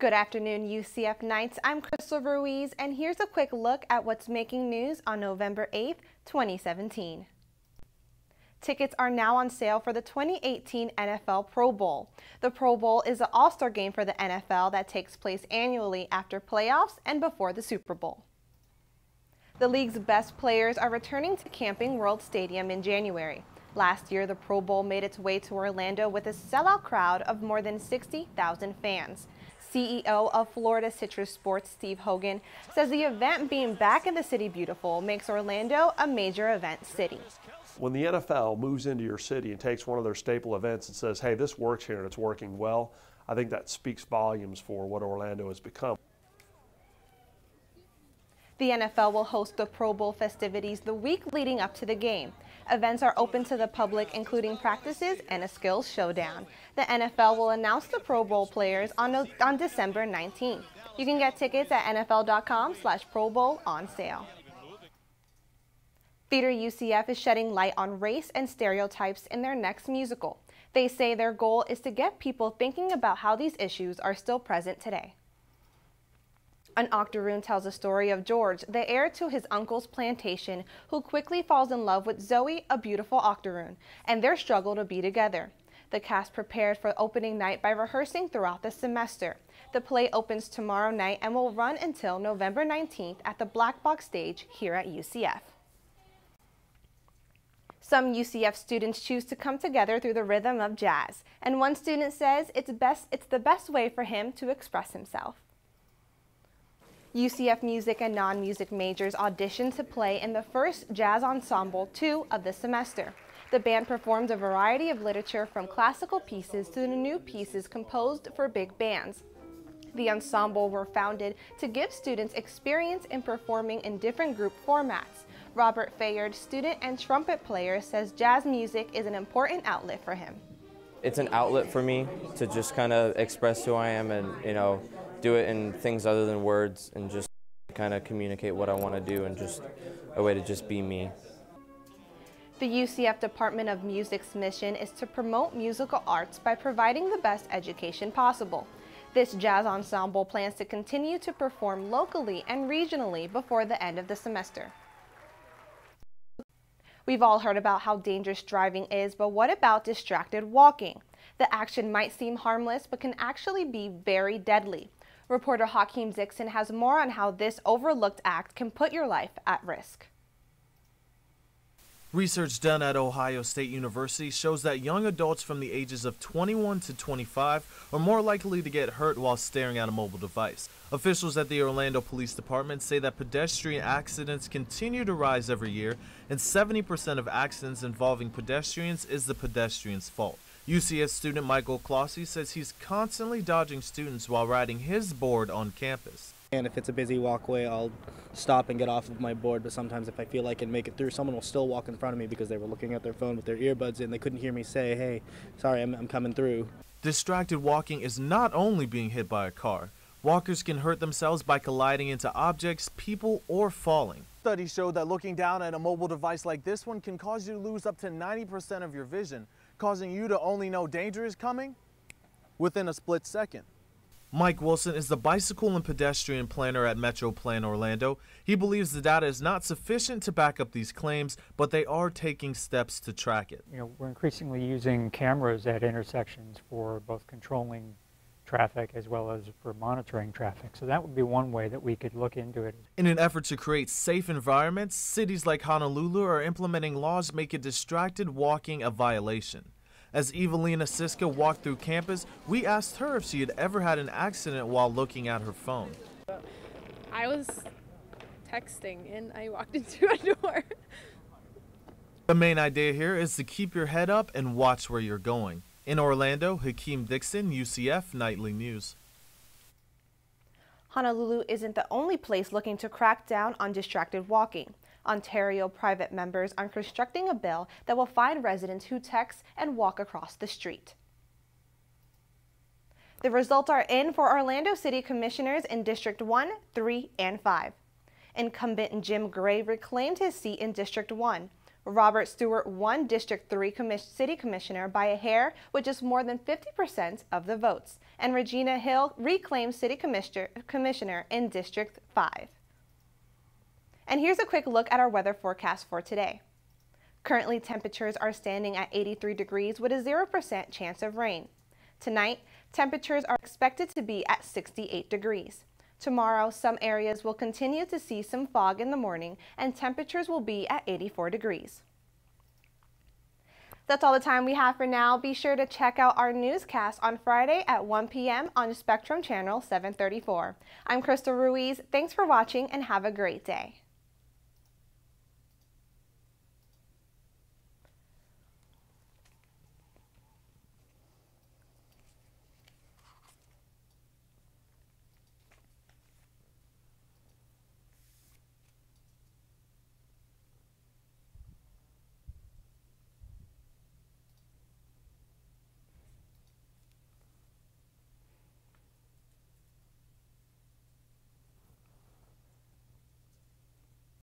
Good afternoon, UCF Knights. I'm Crystal Ruiz, and here's a quick look at what's making news on November 8th, 2017. Tickets are now on sale for the 2018 NFL Pro Bowl. The Pro Bowl is an all-star game for the NFL that takes place annually after playoffs and before the Super Bowl. The league's best players are returning to Camping World Stadium in January. Last year, the Pro Bowl made its way to Orlando with a sellout crowd of more than 60,000 fans. CEO of Florida Citrus Sports, Steve Hogan, says the event being back in the City Beautiful makes Orlando a major event city. When the NFL moves into your city and takes one of their staple events and says, hey, this works here and it's working well, I think that speaks volumes for what Orlando has become. The NFL will host the Pro Bowl festivities the week leading up to the game. Events are open to the public, including practices and a skills showdown. The NFL will announce the Pro Bowl players on December 19th. You can get tickets at NFL.com/Pro Bowl on sale. Theater UCF is shedding light on race and stereotypes in their next musical. They say their goal is to get people thinking about how these issues are still present today. An octoroon tells the story of George, the heir to his uncle's plantation, who quickly falls in love with Zoe, a beautiful octoroon, and their struggle to be together. The cast prepared for opening night by rehearsing throughout the semester. The play opens tomorrow night and will run until November 19th at the Black Box stage here at UCF. Some UCF students choose to come together through the rhythm of jazz, and one student says it's the best way for him to express himself. UCF music and non-music majors auditioned to play in the first Jazz Ensemble 2 of the semester. The band performed a variety of literature from classical pieces to the new pieces composed for big bands. The ensemble were founded to give students experience in performing in different group formats. Robert Fayard, student and trumpet player, says jazz music is an important outlet for him. It's an outlet for me to just kind of express who I am and, do it in things other than words and just kind of communicate what I want to do and just a way to just be me. The UCF Department of Music's mission is to promote musical arts by providing the best education possible. This jazz ensemble plans to continue to perform locally and regionally before the end of the semester. We've all heard about how dangerous driving is, but what about distracted walking? The action might seem harmless, but can actually be very deadly. Reporter Hakeem Dixon has more on how this overlooked act can put your life at risk. Research done at Ohio State University shows that young adults from the ages of 21 to 25 are more likely to get hurt while staring at a mobile device. Officials at the Orlando Police Department say that pedestrian accidents continue to rise every year, and 70% of accidents involving pedestrians is the pedestrian's fault. UCF student Michael Clossy says he's constantly dodging students while riding his board on campus. And if it's a busy walkway, I'll stop and get off of my board, but sometimes if I feel I can make it through, someone will still walk in front of me because they were looking at their phone with their earbuds in. They couldn't hear me say, hey, sorry, I'm coming through. Distracted walking is not only being hit by a car. Walkers can hurt themselves by colliding into objects, people, or falling. Studies show that looking down at a mobile device like this one can cause you to lose up to 90% of your vision, causing you to only know danger is coming within a split second. Mike Wilson is the bicycle and pedestrian planner at Metro Plan Orlando. He believes the data is not sufficient to back up these claims, but they are taking steps to track it. We're increasingly using cameras at intersections for both controlling traffic as well as for monitoring traffic. So that would be one way that we could look into it. In an effort to create safe environments, cities like Honolulu are implementing laws making distracted walking a violation. As Evelina Siska walked through campus, we asked her if she had ever had an accident while looking at her phone. I was texting and I walked into a door. The main idea here is to keep your head up and watch where you're going. In Orlando, Hakeem Dixon, UCF Nightly News. Honolulu isn't the only place looking to crack down on distracted walking. Ontario private members are constructing a bill that will fine residents who text and walk across the street. The results are in for Orlando City Commissioners in District 1, 3, and 5. Incumbent Jim Gray reclaimed his seat in District 1. Robert Stewart won District 3 City Commissioner by a hair with just more than 50% of the votes, and Regina Hill reclaimed City Commissioner in District 5. And here's a quick look at our weather forecast for today. Currently, temperatures are standing at 83 degrees with a 0% chance of rain. Tonight, temperatures are expected to be at 68 degrees. Tomorrow, some areas will continue to see some fog in the morning and temperatures will be at 84 degrees. That's all the time we have for now. Be sure to check out our newscast on Friday at 1 p.m. on Spectrum Channel 734. I'm Crystal Ruiz. Thanks for watching and have a great day.